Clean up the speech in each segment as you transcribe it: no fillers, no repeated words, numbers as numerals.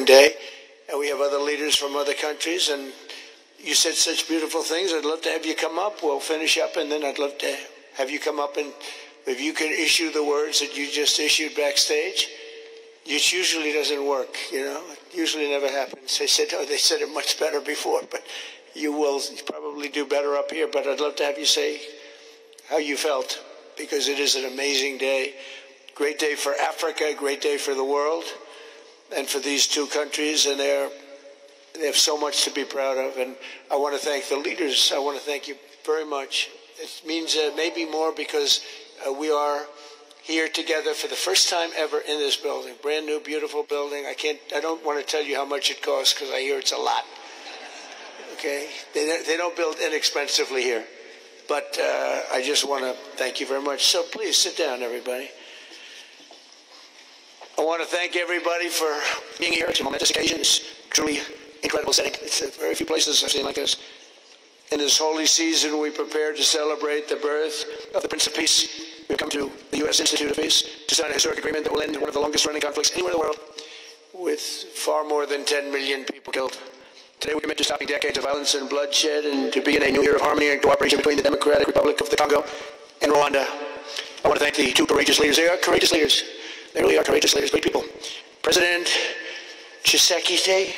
important day. And we have other leaders from other countries, and you said such beautiful things. I'd love to have you come up. We'll finish up, and then I'd love to have you come up, and if you could issue the words that you just issued backstage. It usually doesn't work, you know. It usually never happens. They said it much better before, but you will probably do better up here. But I'd love to have you say how you felt, because it is an amazing day. Great day for Africa, great day for the world, and for these two countries, and they have so much to be proud of. And I want to thank the leaders. I want to thank you very much. It means maybe more because we are here together for the first time ever in this building. Brand new, beautiful building. I don't want to tell you how much it costs, because I hear it's a lot. Okay? They don't build inexpensively here. But I just want to thank you very much. So please sit down, everybody. I want to thank everybody for being here. It's a momentous occasion. It's truly incredible setting. It's very few places I've seen like this. In this holy season, we prepare to celebrate the birth of the Prince of Peace. We've come to the U.S. Institute of Peace to sign a historic agreement that will end one of the longest-running conflicts anywhere in the world, with far more than 10 million people killed. Today we commit to stopping decades of violence and bloodshed, and to begin a new era of harmony and cooperation between the Democratic Republic of the Congo and Rwanda. I want to thank the two courageous leaders. They are courageous leaders. They really are courageous leaders, great people. President Tshisekedi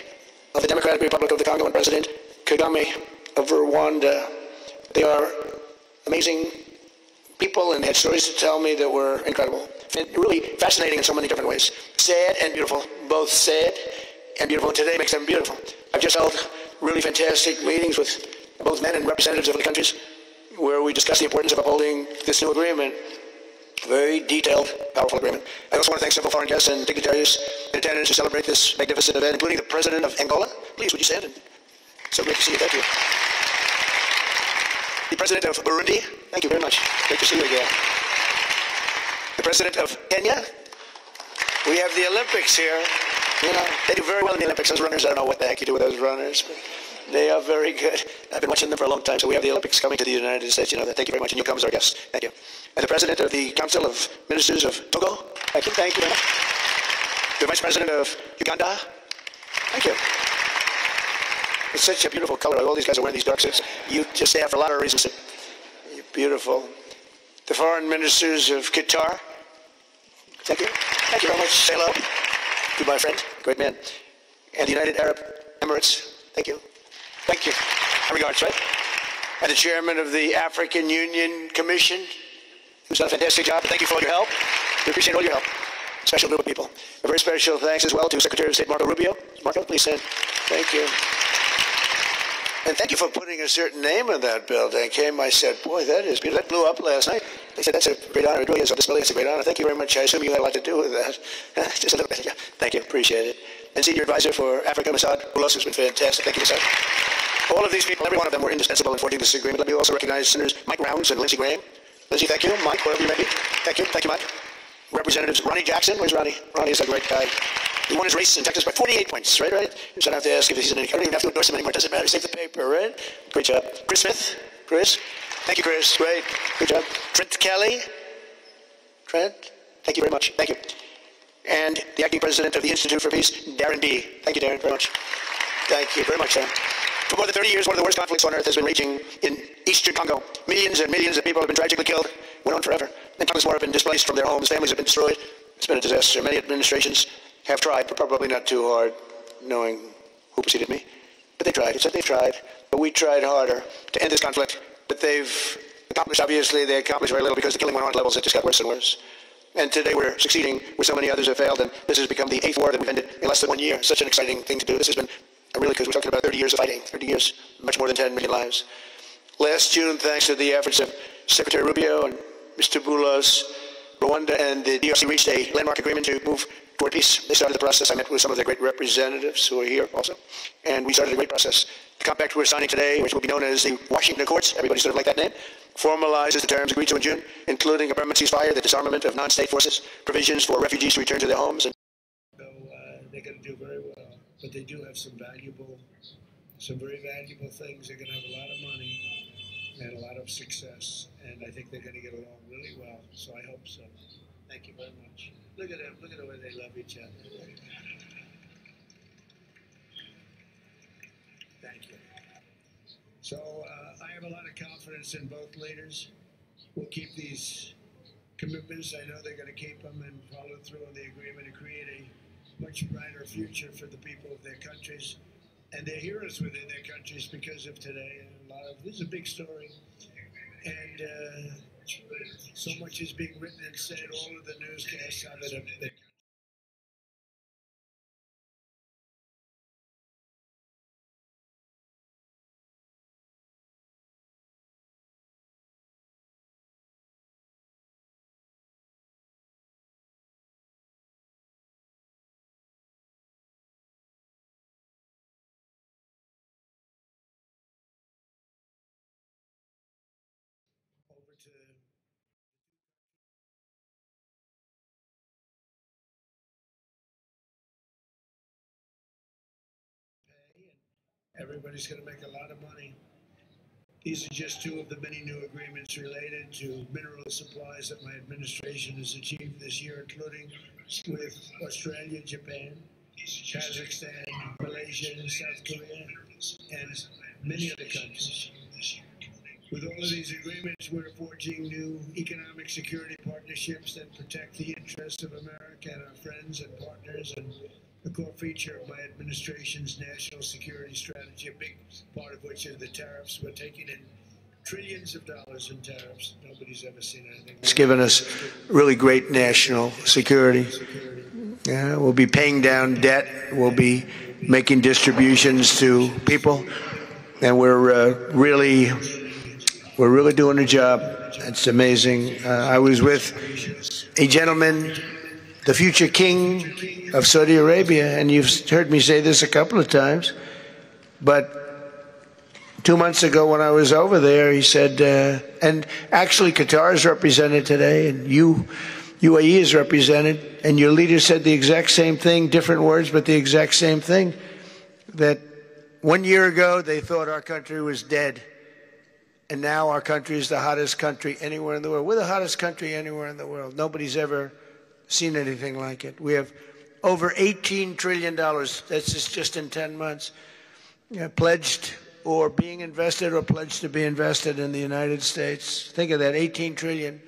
of the Democratic Republic of the Congo and President Kagame of Rwanda. They are amazing people, and they had stories to tell me that were incredible. And really fascinating in so many different ways. Sad and beautiful. Both sad and beautiful. And today makes them beautiful. I've just held really fantastic meetings with both men and representatives of the countries where we discussed the importance of upholding this new agreement. Very detailed, powerful agreement. I also want to thank several foreign guests and dignitaries in attendance to celebrate this magnificent event, including the President of Angola. Please, would you stand? So great to see you. Thank you. The President of Burundi. Thank you very much. Great to see you again. The President of Kenya. We have the Olympics here. You know, they do very well in the Olympics. Those runners, I don't know what the heck you do with those runners, but they are very good. I've been watching them for a long time, so we have the Olympics coming to the United States. You know that. Thank you very much, and you'll come as our guest. Thank you. And the President of the Council of Ministers of Togo. Thank you. Thank you very much. The Vice President of Uganda. Thank you. It's such a beautiful color. All these guys are wearing these dark suits. You just stay out for a lot of reasons. You're beautiful. The Foreign Ministers of Qatar. Thank you. Thank you very much. Say hello to my friend, great man. And the United Arab Emirates. Thank you. Thank you. My regards, right? And the Chairman of the African Union Commission, who's done a fantastic job. Thank you for all your help. We appreciate all your help. Special group of people. A very special thanks as well to Secretary of State Marco Rubio. Marco, please stand. Thank you. And thank you for putting a certain name in that building. I said, boy, that is beautiful. That blew up last night. They said, that's a great honor. It really is. So this building is a great honor. Thank you very much. I assume you had a lot to do with that. Just a little bit. Yeah. Thank you. Appreciate it. And Senior Advisor for Africa, Masad Boulos, has been fantastic. Thank you, Masad. All of these people, every one of them were indispensable in forging this agreement. Let me also recognize Senators Mike Rounds and Lindsey Graham. Lindsey, thank you. Mike, wherever you may be. Thank you. Thank you, Mike. Representatives Ronnie Jackson. Where's Ronnie? Ronnie is a great guy. He won his race in Texas by 48 points, right? So I don't have to ask if he's in any. I don't even have to endorse him anymore. It doesn't matter. Save the paper, right? Great job. Chris Smith. Chris. Thank you, Chris. Great. Good job. Trent Kelly. Trent. Thank you very much. Thank you. And the acting president of the Institute for Peace, Darren B. Thank you, Darren, very much. Thank you very much, Darren. For more than 30 years, one of the worst conflicts on earth has been raging in eastern Congo. Millions and millions of people have been tragically killed, went on forever. And countless more have been displaced from their homes. Families have been destroyed. It's been a disaster. Many administrations have tried, but probably not too hard, knowing who preceded me. But they tried. It said they've tried. But we tried harder to end this conflict. But they've accomplished, obviously, they accomplished very little because the killing went on at levels that just got worse and worse. And today we're succeeding where so many others have failed, and this has become the 8th war that we've ended in less than 1 year. Such an exciting thing to do. This has been really, because we're talking about 30 years of fighting, 30 years, much more than 10 million lives. Last June, thanks to the efforts of Secretary Rubio and Mr. Boulos, Rwanda and the DRC reached a landmark agreement to move toward peace. They started the process. I met with some of their great representatives who are here also, and we started a great process. The compact we're signing today, which will be known as the Washington Accords, everybody sort of like that name, formalizes the terms agreed to in June, including a permanent ceasefire, the disarmament of non-state forces, provisions for refugees to return to their homes. So they're going to do very well, but they do have some very valuable things. They're going to have a lot of money and a lot of success, and I think they're going to get along really well, so I hope so. Thank you very much. Look at them. Look at the way they love each other. Thank you. So I have a lot of confidence in both leaders. We'll keep these commitments. I know they're going to keep them and follow through on the agreement to create a much brighter future for the people of their countries and their heroes within their countries because of today. This is a big story. And so much is being written and said, all of the newscasts out of the over to pay, and everybody's going to make a lot of money. These are just two of the many new agreements related to mineral supplies that my administration has achieved this year, including with Australia, Japan, Kazakhstan, Malaysia, and South Korea, and many other countries. With all of these agreements, we're forging new economic security partnerships that protect the interests of America and our friends and partners, and a core feature of my administration's national security strategy, a big part of which are the tariffs. We're taking in trillions of dollars in tariffs. Nobody's ever seen anything. It's given us really great national security. We'll be paying down debt. We'll be making distributions to people, and we're really doing a job. It's amazing. I was with a gentleman, the future king of Saudi Arabia, and you've heard me say this a couple of times, but 2 months ago when I was over there, he said, and actually Qatar is represented today, and UAE is represented, and your leader said the exact same thing, different words, but the exact same thing, that 1 year ago they thought our country was dead, and now our country is the hottest country anywhere in the world. We're the hottest country anywhere in the world. Nobody's ever seen anything like it. We have over $18 trillion, that's just in 10 months, pledged or being invested or pledged to be invested in the United States. Think of that, 18 trillion.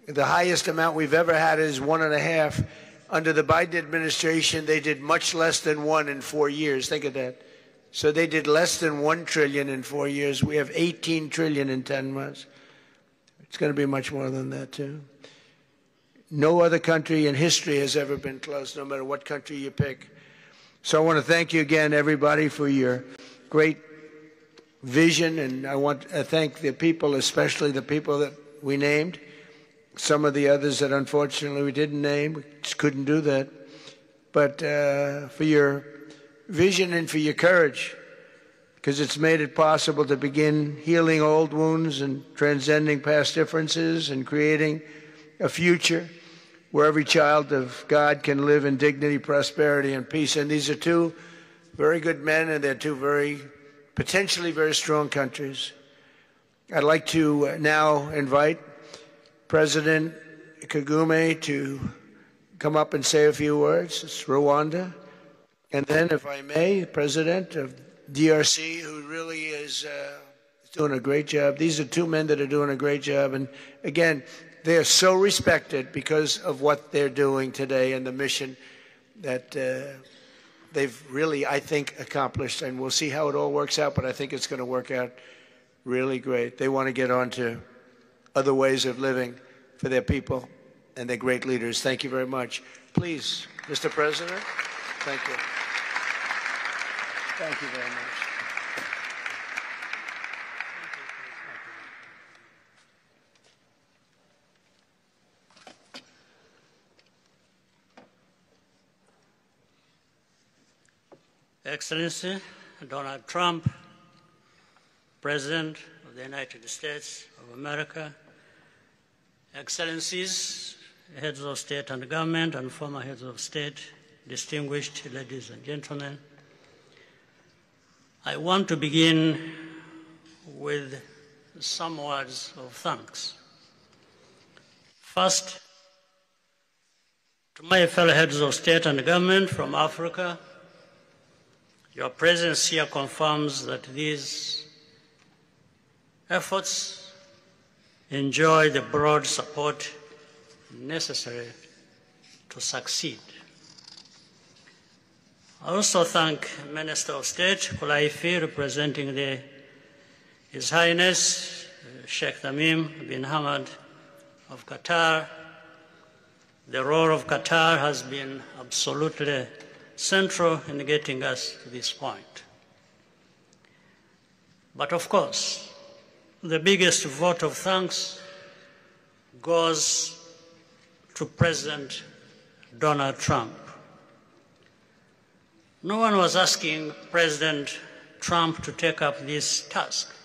The highest amount we've ever had is 1.5. Under the Biden administration, they did much less than 1 in 4 years. Think of that. So they did less than 1 trillion in 4 years. We have 18 trillion in 10 months. It's going to be much more than that, too. No other country in history has ever been close, no matter what country you pick. So I want to thank you again, everybody, for your great vision, and I want to thank the people, especially the people that we named. Some of the others that unfortunately we didn't name, we just couldn't do that. But for your vision and for your courage, because it's made it possible to begin healing old wounds and transcending past differences and creating a future where every child of God can live in dignity, prosperity, and peace. And these are two very good men, and they're two potentially very strong countries. I'd like to now invite President Kagame to come up and say a few words. It's Rwanda. And then, if I may, the President of DRC, who really is doing a great job. These are two men that are doing a great job. And again, they are so respected because of what they're doing today and the mission that they've really, I think, accomplished. And we'll see how it all works out, but I think it's going to work out really great. They want to get on to other ways of living for their people and their great leaders. Thank you very much. Please, Mr. President. Thank you. Thank you very much. Excellency Donald Trump, President of the United States of America, Excellencies, heads of state and government and former heads of state, distinguished ladies and gentlemen, I want to begin with some words of thanks. First, to my fellow heads of state and government from Africa, Your presence here confirms that these efforts enjoy the broad support necessary to succeed. I also thank Minister of State Kulaifi, representing His Highness Sheikh Tamim bin Hamad of Qatar. The role of Qatar has been absolutely central in getting us to this point. But of course, the biggest vote of thanks goes to President Donald Trump. No one was asking President Trump to take up this task.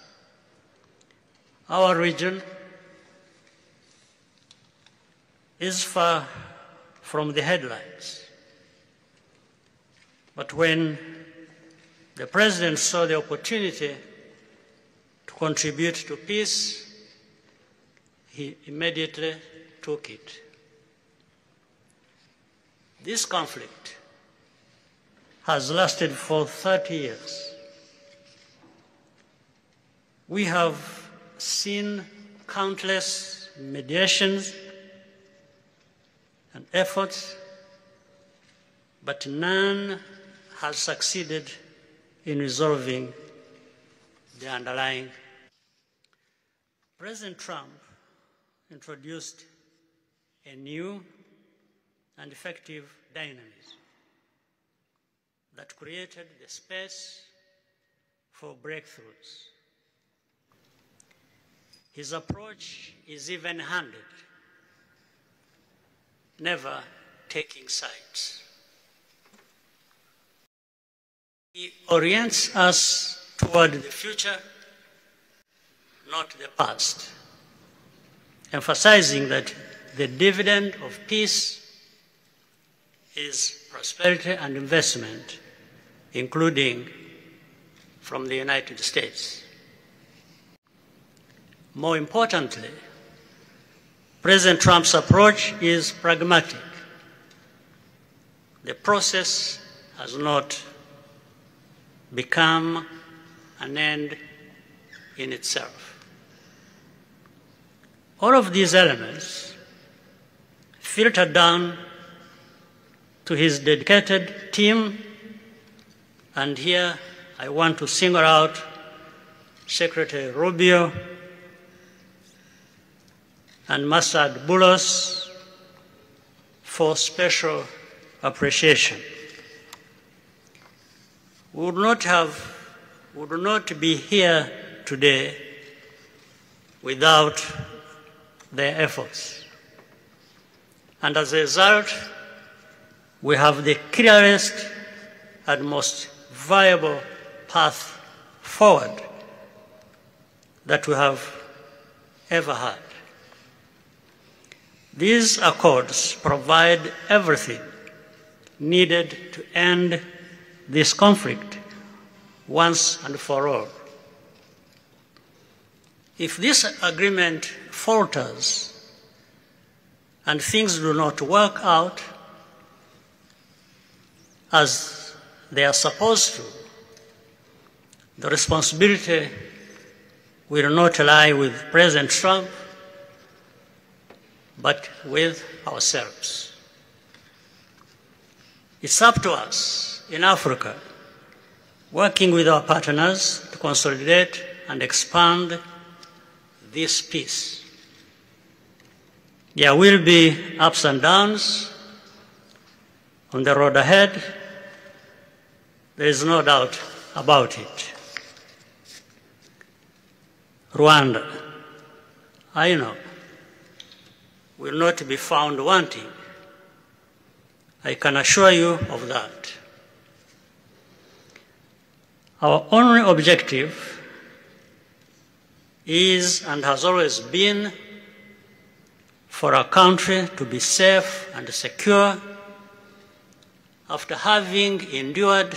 Our region is far from the headlines. But when the President saw the opportunity to contribute to peace, he immediately took it. This conflict has lasted for 30 years. We have seen countless mediations and efforts, but none has succeeded in resolving the underlying. President Trump introduced a new and effective dynamism that created the space for breakthroughs. His approach is even-handed, never taking sides. He orients us toward the future, not the past, emphasizing that the dividend of peace is prosperity and investment, including from the United States. More importantly, President Trump's approach is pragmatic. The process has not become an end in itself. All of these elements filter down to his dedicated team, and here I want to single out Secretary Rubio and Masad Boulos for special appreciation. We would not be here today without their efforts. And as a result, we have the clearest and most viable path forward that we have ever had. These accords provide everything needed to end this conflict once and for all. If this agreement falters and things do not work out as they are supposed to, the responsibility will not lie with President Trump, but with ourselves. It's up to us in Africa, working with our partners to consolidate and expand this peace. There will be ups and downs on the road ahead. There is no doubt about it. Rwanda, I know, will not be found wanting. I can assure you of that. Our only objective is and has always been for our country to be safe and secure after having endured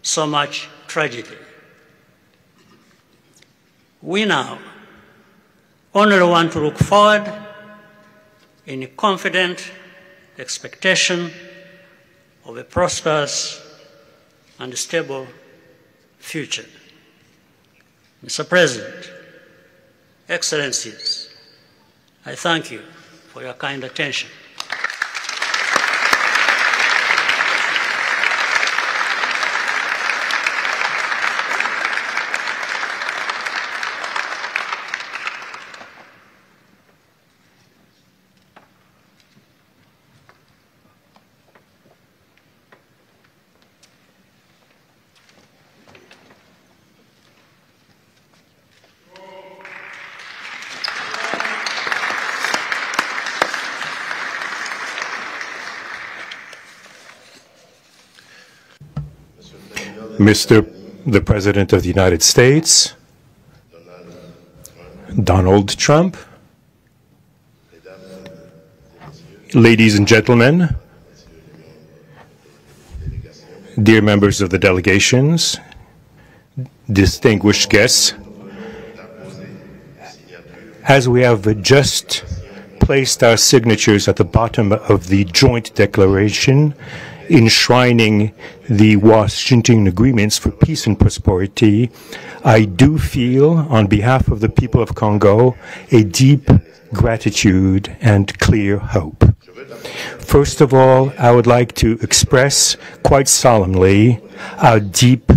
so much tragedy. We now only want to look forward in confident expectation of a prosperous and stable future. Mr. President, Excellencies, I thank you for your kind attention. Mr. the President of the United States, Donald Trump, ladies and gentlemen, dear members of the delegations, distinguished guests, as we have just placed our signatures at the bottom of the joint declaration enshrining the Washington agreements for peace and prosperity, I do feel, on behalf of the people of Congo, a deep gratitude and clear hope. First of all, I would like to express quite solemnly our deep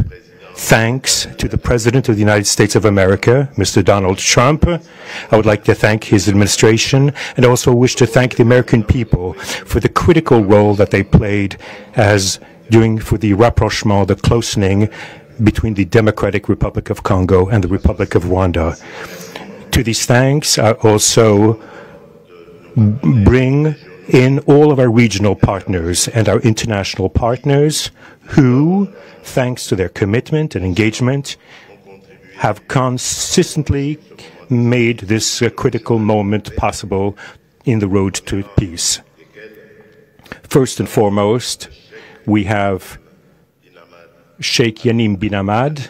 thanks to the President of the United States of America, Mr. Donald Trump. I would like to thank his administration and also wish to thank the American people for the critical role that they played for the rapprochement, the closening between the Democratic Republic of Congo and the Republic of Rwanda. To these thanks, I also bring in all of our regional partners and our international partners who, thanks to their commitment and engagement, have consistently made this critical moment possible in the road to peace. First and foremost, we have Sheikh Yanim bin Ahmad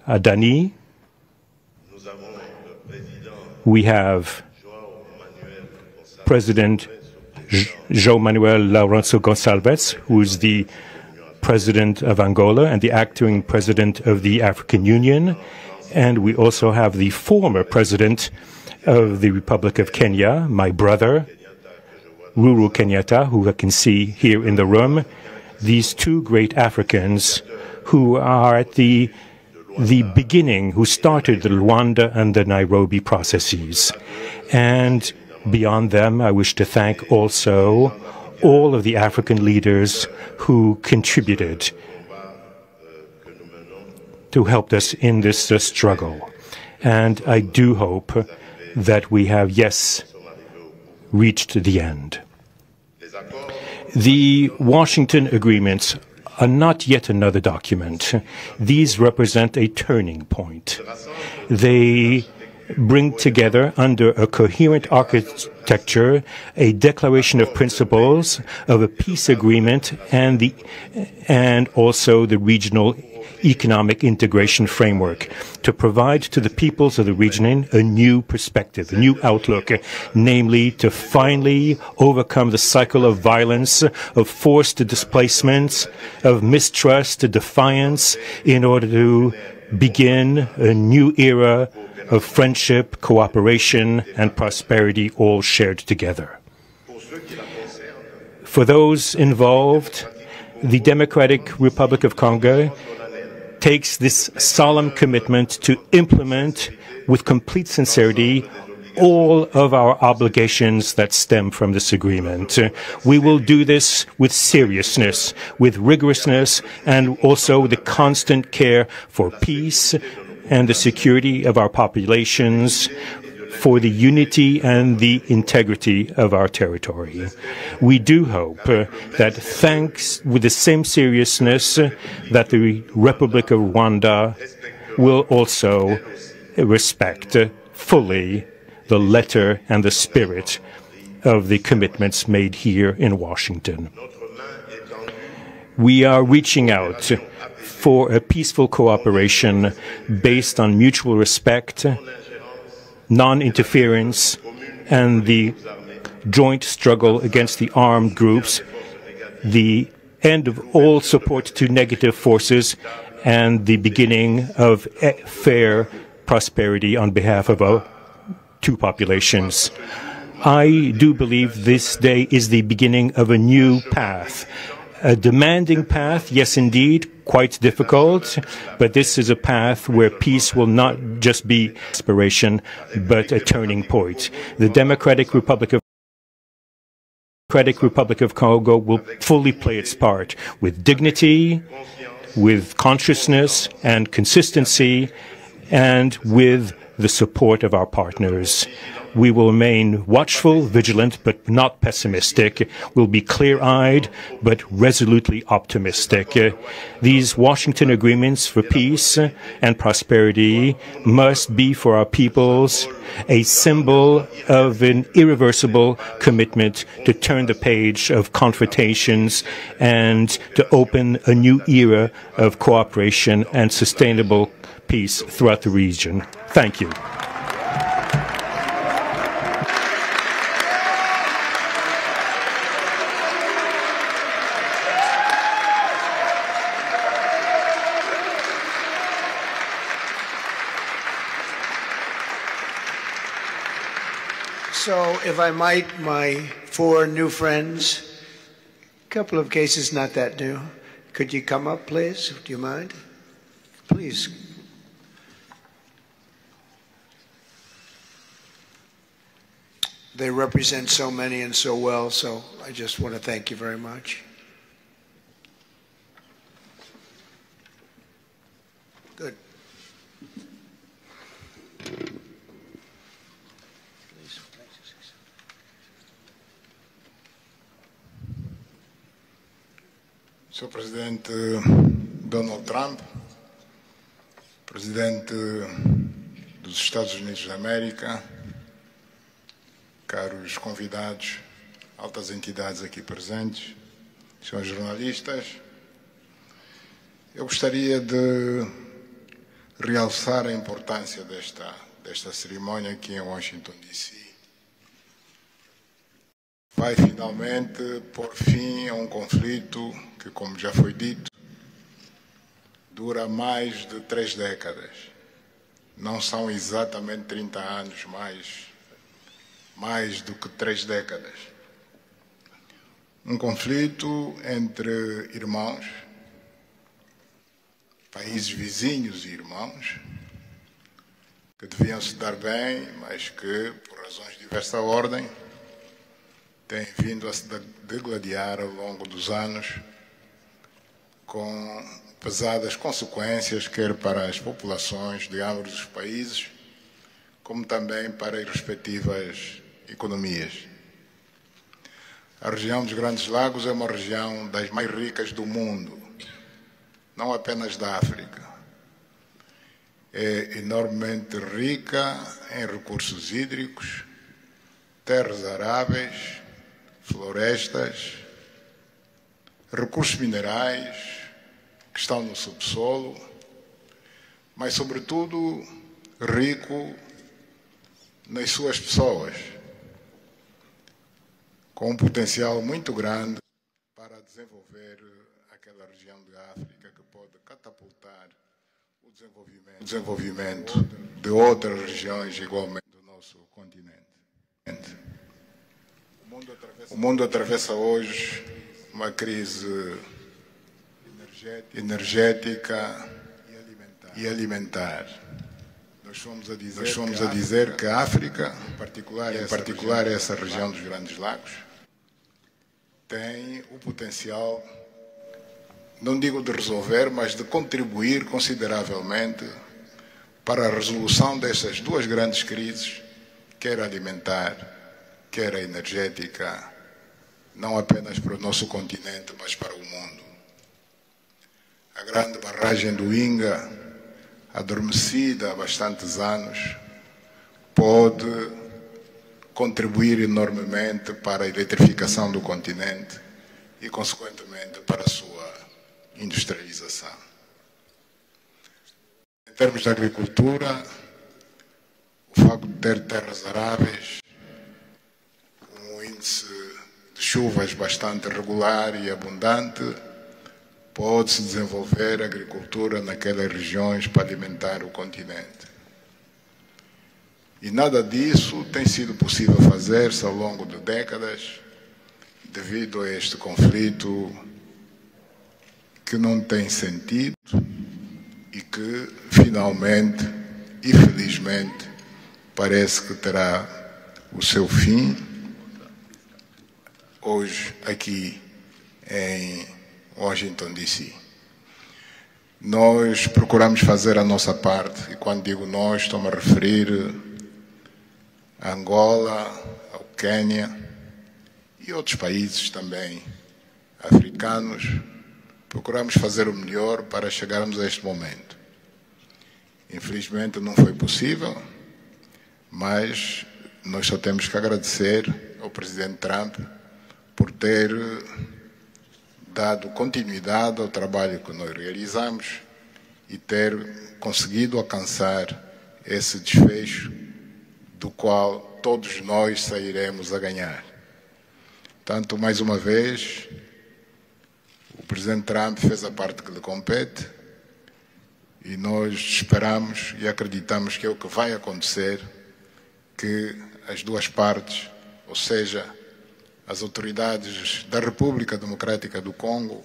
Adani. We have President João Manuel Lourenço Gonçalves, who is the President of Angola and the acting President of the African Union. And we also have the former President of the Republic of Kenya, my brother, Uhuru Kenyatta, who I can see here in the room. These two great Africans who are at the beginning, who started the Rwanda and the Nairobi processes. And beyond them, I wish to thank also all of the African leaders who contributed to help us in this struggle. And I do hope that we have, yes, reached the end. The Washington agreements are not yet another document. These represent a turning point. They bring together under a coherent architecture a declaration of principles of a peace agreement and also the regional economic integration framework to provide to the peoples of the region a new perspective, a new outlook, namely to finally overcome the cycle of violence, of forced displacements, of mistrust, defiance, in order to begin a new era of friendship, cooperation, and prosperity all shared together. For those involved, the Democratic Republic of Congo takes this solemn commitment to implement with complete sincerity all of our obligations that stem from this agreement. We will do this with seriousness, with rigorousness, and also the constant care for peace and the security of our populations, for the unity and the integrity of our territory. We do hope that thanks with the same seriousness that the Republic of Rwanda will also respect fully the letter and the spirit of the commitments made here in Washington. We are reaching out for a peaceful cooperation based on mutual respect, non-interference, and the joint struggle against the armed groups, the end of all support to negative forces and the beginning of fair prosperity on behalf of our two populations. I do believe this day is the beginning of a new path. A demanding path, yes indeed, quite difficult, but this is a path where peace will not just be aspiration, but a turning point. The Democratic Republic of Congo will fully play its part with dignity, with consciousness and consistency, and with the support of our partners. We will remain watchful, vigilant, but not pessimistic. We'll be clear-eyed, but resolutely optimistic. These Washington agreements for peace and prosperity must be for our peoples a symbol of an irreversible commitment to turn the page of confrontations and to open a new era of cooperation and sustainable peace throughout the region. Thank you. So, if I might, my four new friends, a couple of cases not that new. Could you come up, please? Do you mind? Please. They represent so many and so well, so I just want to thank you very much. Good. Sr. Presidente Donald Trump, Presidente dos Estados Unidos da América, caros convidados, altas entidades aqui presentes, senhores jornalistas, eu gostaria de realçar a importância desta cerimônia aqui em Washington, D.C. Vai finalmente pôr fim a um conflito que, como já foi dito, dura mais de 3 décadas. Não são exatamente 30 anos, mais do que 3 décadas. Um conflito entre irmãos, países vizinhos e irmãos, que deviam se dar bem, mas que, por razões de diversa ordem, têm vindo a se degladiar ao longo dos anos, com pesadas consequências, quer para as populações de ambos os países, como também para as respectivas economias. A região dos Grandes Lagos é uma região das mais ricas do mundo, não apenas da África. É enormemente rica em recursos hídricos, terras aráveis, florestas, recursos minerais que estão no subsolo, mas, sobretudo, rico nas suas pessoas, com um potencial muito grande para desenvolver aquela região da África que pode catapultar o desenvolvimento de outras regiões igualmente do nosso continente. O mundo atravessa hoje uma crise energética e alimentar. Nós fomos a dizer que a África, em particular essa região dos Grandes Lagos, tem o potencial, não digo de resolver, mas de contribuir consideravelmente para a resolução dessas duas grandes crises, quer alimentar, quer a energética, não apenas para o nosso continente, mas para o mundo. A grande barragem do Inga, adormecida há bastantes anos, pode contribuir enormemente para a eletrificação do continente e, consequentemente, para a sua industrialização. Em termos de agricultura, o facto de ter terras aráveis, um índice de chuvas bastante regular e abundante, pode-se desenvolver agricultura naquelas regiões para alimentar o continente. E nada disso tem sido possível fazer-se ao longo de décadas, devido a este conflito que não tem sentido e que, finalmente e felizmente, parece que terá o seu fim hoje aqui em Washington, D.C. Nós procuramos fazer a nossa parte, e quando digo nós, estou-me a referir a Angola, ao Quênia e outros países também africanos. Procuramos fazer o melhor para chegarmos a este momento. Infelizmente não foi possível, mas nós só temos que agradecer ao presidente Trump por ter dado continuidade ao trabalho que nós realizamos e ter conseguido alcançar esse desfecho do qual todos nós sairemos a ganhar. Portanto, mais uma vez, o presidente Trump fez a parte que lhe compete e nós esperamos e acreditamos que é o que vai acontecer, que as duas partes, ou seja, as autoridades da República Democrática do Congo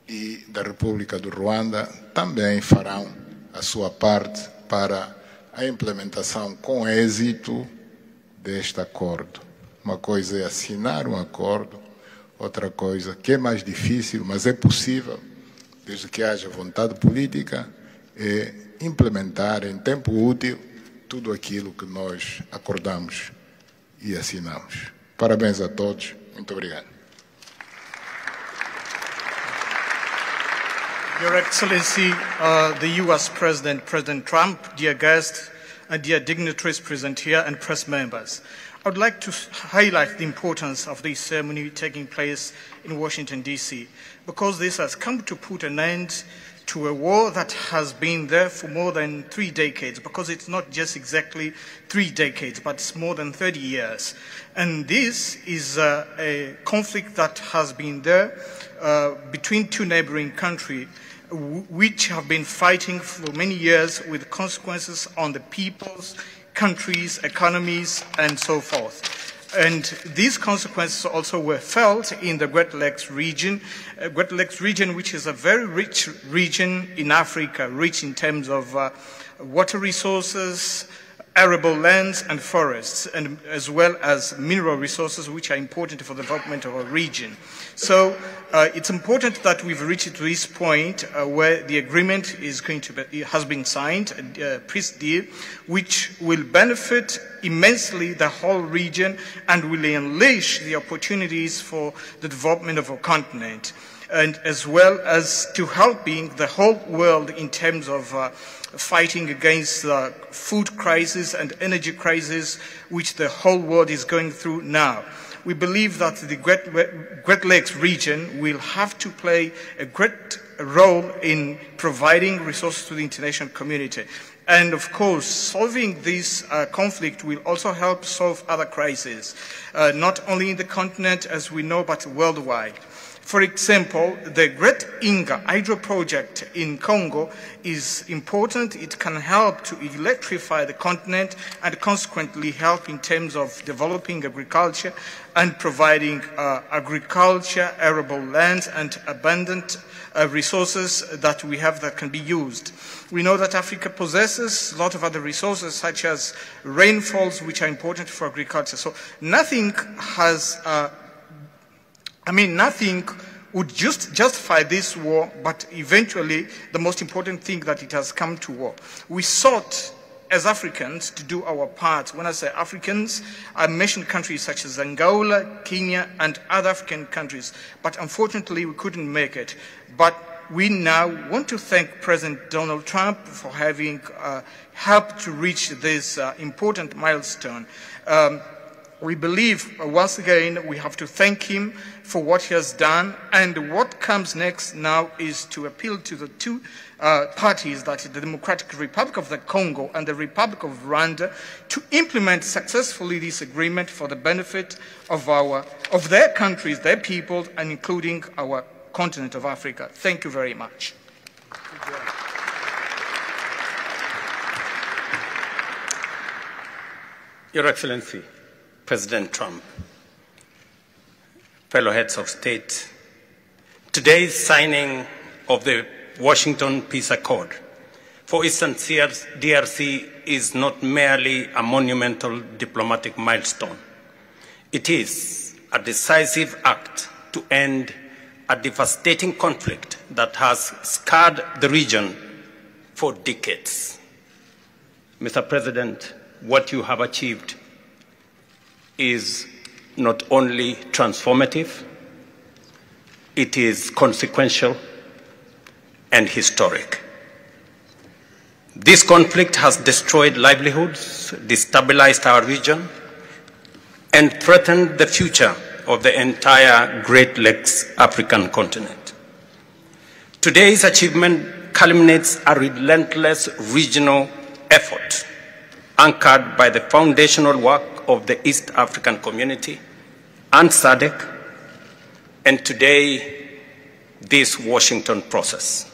e da República do Ruanda também farão a sua parte para a implementação com êxito deste acordo. Uma coisa é assinar um acordo, outra coisa que é mais difícil, mas é possível, desde que haja vontade política, é implementar em tempo útil tudo aquilo que nós acordamos e assinamos. Parabéns a todos. Muito obrigado. Your Excellency, the U.S. President, President Trump, dear guests, and dear dignitaries present here and press members. I would like to highlight the importance of this ceremony taking place in Washington, D.C., because this has come to put an end to a war that has been there for more than 3 decades, because it's not just exactly 3 decades, but it's more than 30 years. And this is a conflict that has been there between two neighboring countries, which have been fighting for many years with consequences on the peoples, countries, economies, and so forth. And these consequences also were felt in the Great Lakes region, which is a very rich region in Africa, rich in terms of water resources, arable lands and forests, and as well as mineral resources, which are important for the development of our region. So it's important that we've reached to this point where the agreement is going to be, has been signed, a peace deal, which will benefit immensely the whole region and will unleash the opportunities for the development of our continent, and as well as to helping the whole world in terms of fighting against the food crisis and energy crisis which the whole world is going through now. We believe that the Great Lakes region will have to play a great role in providing resources to the international community. And of course, solving this conflict will also help solve other crises, not only in the continent as we know, but worldwide. For example, the Great Inga hydro project in Congo is important. It can help to electrify the continent and consequently help in terms of developing agriculture and providing agriculture, arable lands, and abundant resources that we have that can be used. We know that Africa possesses a lot of other resources such as rainfalls, which are important for agriculture. So nothing has nothing would justify this war, but eventually the most important thing that it has come to war. We sought as Africans to do our part. When I say Africans, I mention countries such as Angola, Kenya, and other African countries, but unfortunately we couldn't make it. But we now want to thank President Donald Trump for having helped to reach this important milestone. We believe, once again, we have to thank him for what he has done, and what comes next now is to appeal to the two parties, that is the Democratic Republic of the Congo and the Republic of Rwanda, to implement successfully this agreement for the benefit of their countries, their people, and including our continent of Africa. Thank you very much. Your Excellency, President Trump, fellow heads of state, today's signing of the Washington Peace Accord for Eastern DRC is not merely a monumental diplomatic milestone. It is a decisive act to end a devastating conflict that has scarred the region for decades. Mr. President, what you have achieved is not only transformative, it is consequential and historic. This conflict has destroyed livelihoods, destabilized our region, and threatened the future of the entire Great Lakes African continent. Today's achievement culminates a relentless regional effort anchored by the foundational work of the East African Community and SADC, and today, this Washington process.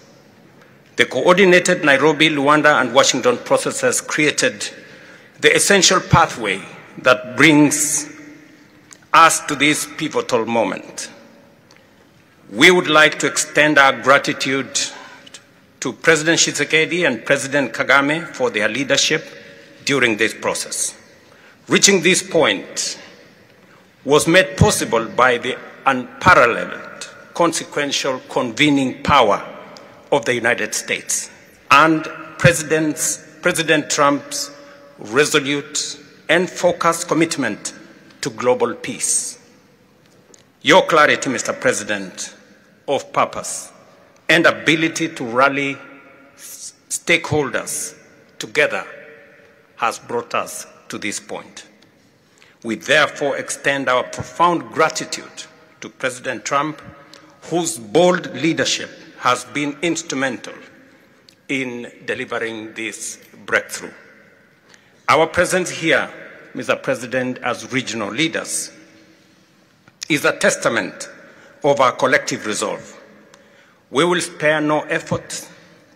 The coordinated Nairobi, Luanda, and Washington processes created the essential pathway that brings us to this pivotal moment. We would like to extend our gratitude to President Tshisekedi and President Kagame for their leadership during this process. Reaching this point was made possible by the unparalleled consequential convening power of the United States and President Trump's resolute and focused commitment to global peace. Your clarity, Mr. President, of purpose and ability to rally stakeholders together has brought us to this point. We therefore extend our profound gratitude to President Trump, whose bold leadership has been instrumental in delivering this breakthrough. Our presence here, Mr. President, as regional leaders, is a testament of our collective resolve. We will spare no effort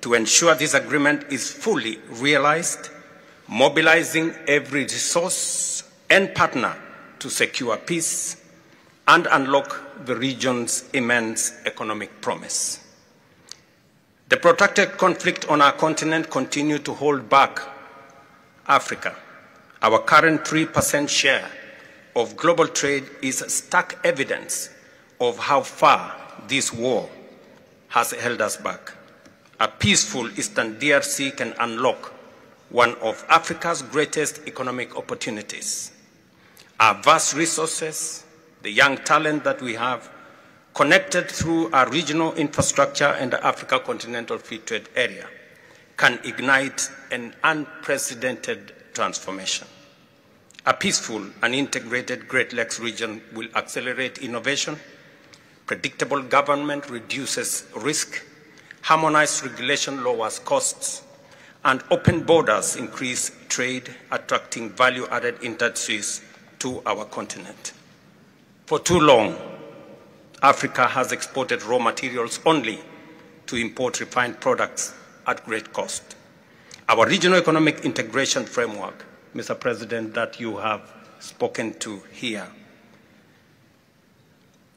to ensure this agreement is fully realized, mobilizing every resource and partner to secure peace and unlock the region's immense economic promise. The protracted conflict on our continent continues to hold back Africa. Our current 3% share of global trade is stark evidence of how far this war has held us back. A peaceful Eastern DRC can unlock one of Africa's greatest economic opportunities. Our vast resources, the young talent that we have, connected through our regional infrastructure and the Africa Continental Free Trade Area, can ignite an unprecedented transformation. A peaceful and integrated Great Lakes region will accelerate innovation, predictable government reduces risk, harmonized regulation lowers costs, and open borders increase trade, attracting value-added industries to our continent. For too long, Africa has exported raw materials only to import refined products at great cost. Our regional economic integration framework, Mr. President, that you have spoken to here,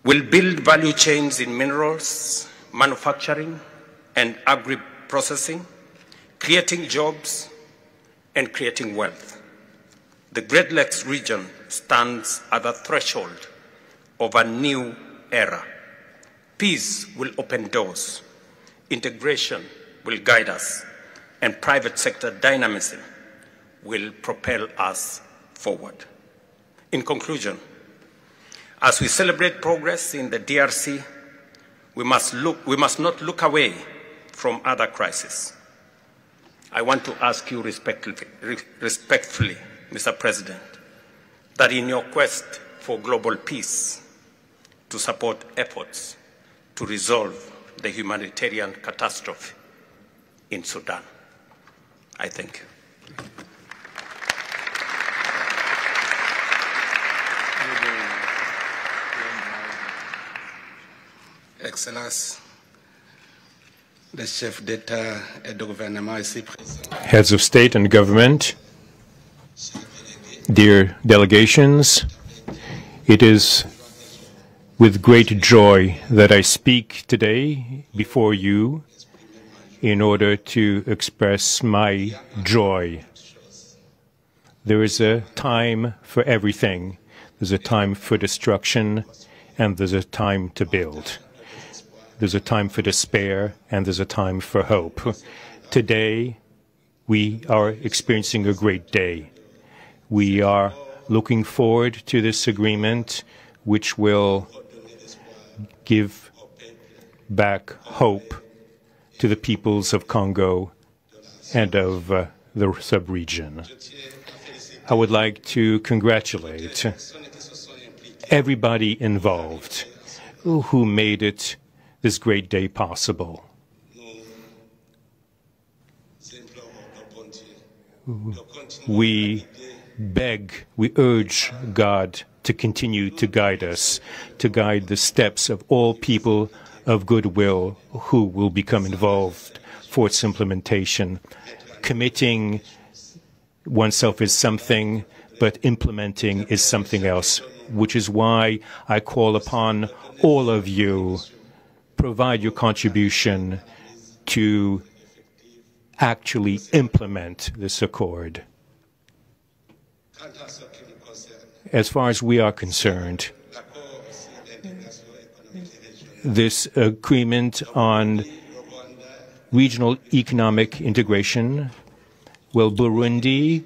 will build value chains in minerals, manufacturing, and agri-processing, creating jobs and creating wealth. The Great Lakes region stands at the threshold of a new era. Peace will open doors, integration will guide us, and private sector dynamism will propel us forward. In conclusion, as we celebrate progress in the DRC, we must not look away from other crises. I want to ask you respectfully, Mr. President, that in your quest for global peace, to support efforts to resolve the humanitarian catastrophe in Sudan. I thank you. Excellences, les chefs d'État et de gouvernement ici présents, Heads of state and government, dear delegations, it is with great joy that I speak today before you in order to express my joy. There is a time for everything. There's a time for destruction, and there's a time to build. There's a time for despair, and there's a time for hope. Today, we are experiencing a great day. We are looking forward to this agreement, which will give back hope to the peoples of Congo and of the sub-region. I would like to congratulate everybody involved who made it this great day possible. We beg, we urge God to continue to guide us, to guide the steps of all people of goodwill who will become involved for its implementation. Committing oneself is something, but implementing is something else, which is why I call upon all of you, provide your contribution to actually implement this accord. As far as we are concerned, this agreement on regional economic integration, well, Burundi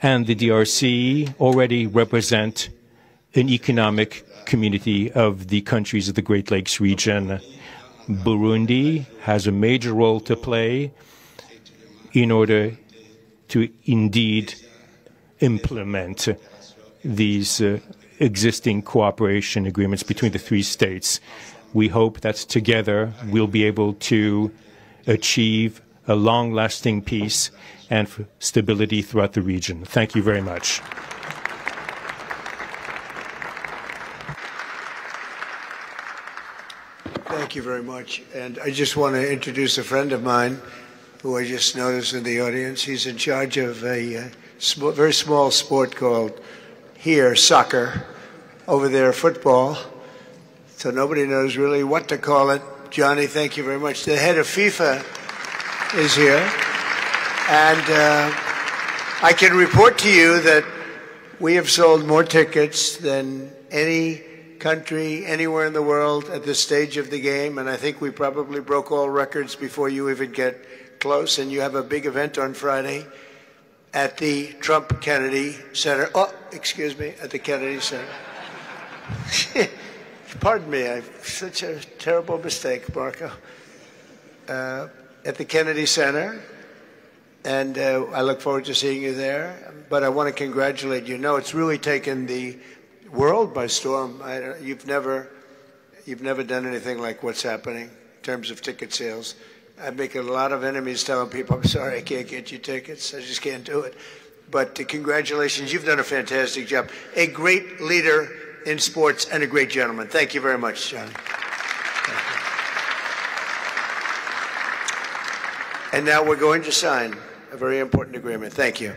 and the DRC already represent an economic community of the countries of the Great Lakes region. Burundi has a major role to play in order to indeed implement these existing cooperation agreements between the three states. We hope that together we'll be able to achieve a long-lasting peace and stability throughout the region. Thank you very much. Thank you very much. And I just want to introduce a friend of mine who I just noticed in the audience. He's in charge of a very small sport called here soccer, over there football. So nobody knows really what to call it. Johnny, thank you very much. The head of FIFA is here. And I can report to you that we have sold more tickets than any country anywhere in the world at this stage of the game, and I think we probably broke all records before you even get close. And you have a big event on Friday at the Trump Kennedy Center. Oh, excuse me, at the Kennedy Center. Pardon me, I've such a terrible mistake, Marco. At the Kennedy Center, and I look forward to seeing you there. But I want to congratulate you. No, it's really taken the world by storm. You've never done anything like what's happening in terms of ticket sales. I'm making a lot of enemies telling people, I'm sorry, I can't get you tickets. I just can't do it. But congratulations, you've done a fantastic job. A great leader in sports and a great gentleman. Thank you very much, Johnny. And now we're going to sign a very important agreement. Thank you.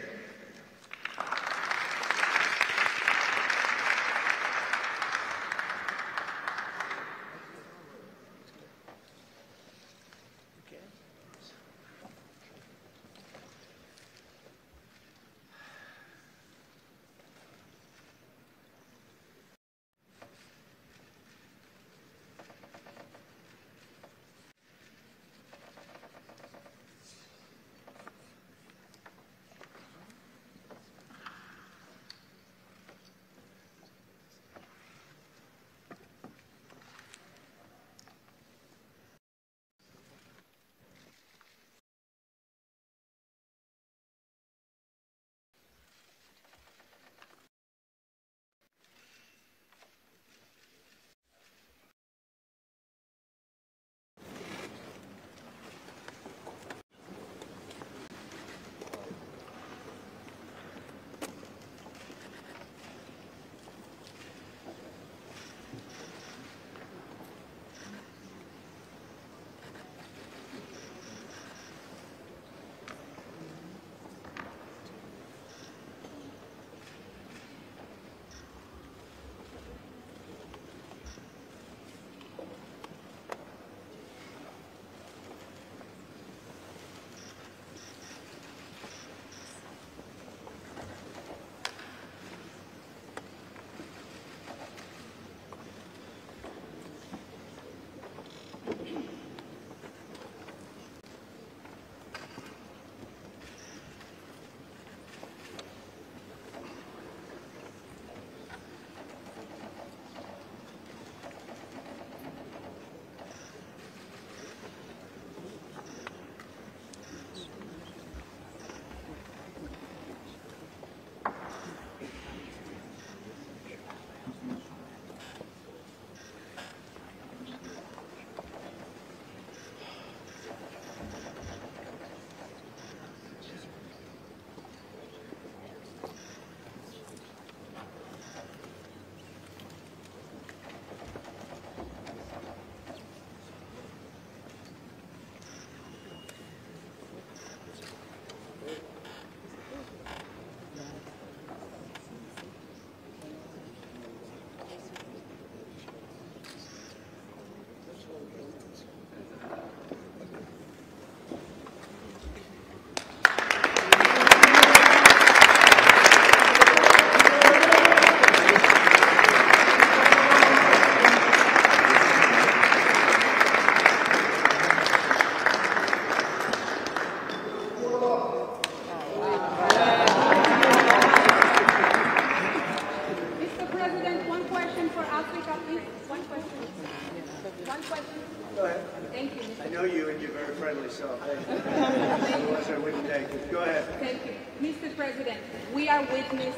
are witnessing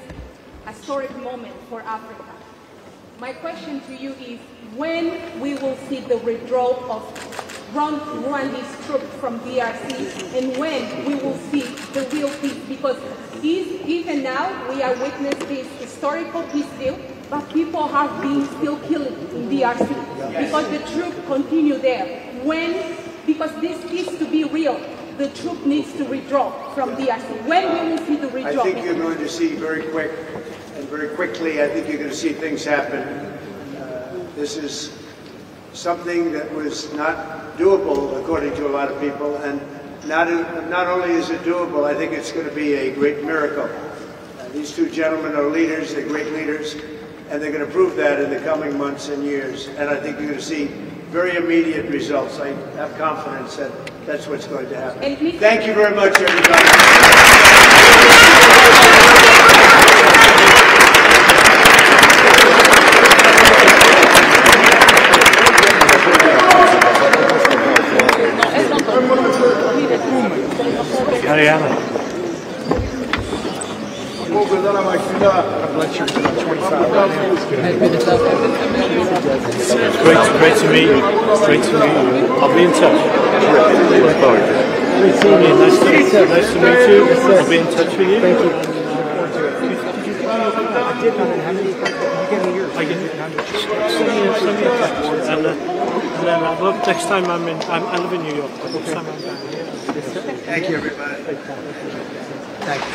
a historic moment for Africa. My question to you is, when we will see the withdrawal of Rwandese troops from DRC, and when we will see the real peace? Because even now we are witnessing this historical peace deal, but people have been still killed in DRC because the troops continue there. Because this peace to be real, the troop needs to withdraw from DRC. When we will see the withdrawal? I think you're going to see very quickly, I think you're going to see things happen. This is something that was not doable, according to a lot of people, and not only is it doable, I think it's going to be a great miracle. These two gentlemen are leaders, they're great leaders, and they're going to prove that in the coming months and years. And I think you're going to see very immediate results. I have confidence that that's what's going to happen. Thank you very much, everybody. Great to meet you. Great to meet you. I'll be in touch. Great seeing you. Nice to meet you. I'll be in touch with you. Thank you. I get send me a text. And then I'd love next time I live in New York. Next time I'm down here. Thank you, everybody. Thank you.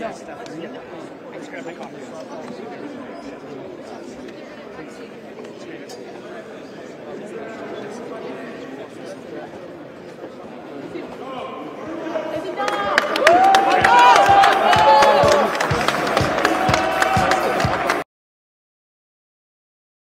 I just grabbed my coffee.